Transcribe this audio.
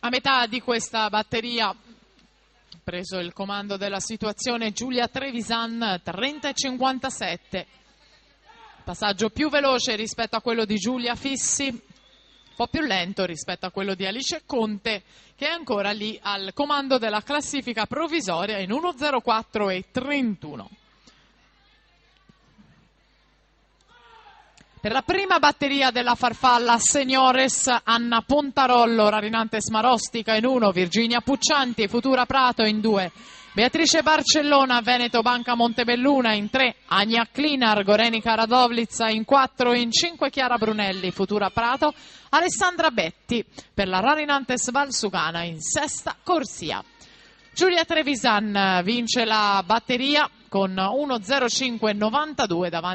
A metà di questa batteria preso il comando della situazione Giulia Trevisan, 30,57. Passaggio più veloce rispetto a quello di Giulia Fissi, un po' più lento rispetto a quello di Alice Conte, che è ancora lì al comando della classifica provvisoria in 1:04,31. Per la prima batteria della farfalla Seniores, Anna Pontarollo, Rarinantes Marostica in 1, Virginia Puccianti, Futura Prato in 2, Beatrice Barcellona, Veneto Banca Montebelluna in 3, Ania Klinar, Gorenica Radovlitza in 4, in 5 Chiara Brunelli, Futura Prato, Alessandra Betti per la Rarinantes Valsugana in sesta corsia. Giulia Trevisan vince la batteria con 1:05,92 davanti